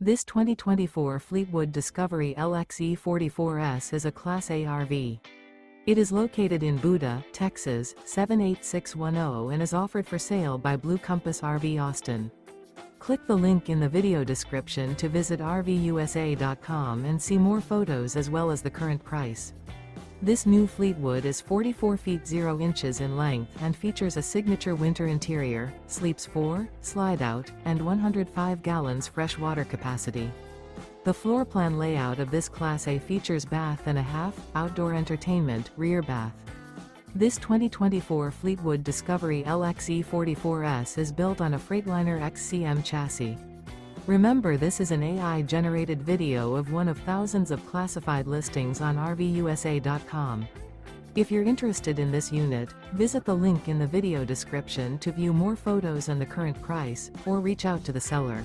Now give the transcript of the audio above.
This 2024 Fleetwood Discovery LXE 44S is a Class A RV. It is located in Buda, Texas, 78610 and is offered for sale by Blue Compass RV Austin. Click the link in the video description to visit RVUSA.com and see more photos as well as the current price. This new Fleetwood is 44 feet 0 inches in length and features a signature winter interior, sleeps 4, Slideout, and 105 gallons fresh water capacity. The floor plan layout of this Class A features bath and a half, outdoor entertainment, rear bath. This 2024 Fleetwood Discovery LXE 44S is built on a Freightliner XCM chassis. Remember, this is an AI-generated video of one of thousands of classified listings on RVUSA.com. If you're interested in this unit, visit the link in the video description to view more photos and the current price, or reach out to the seller.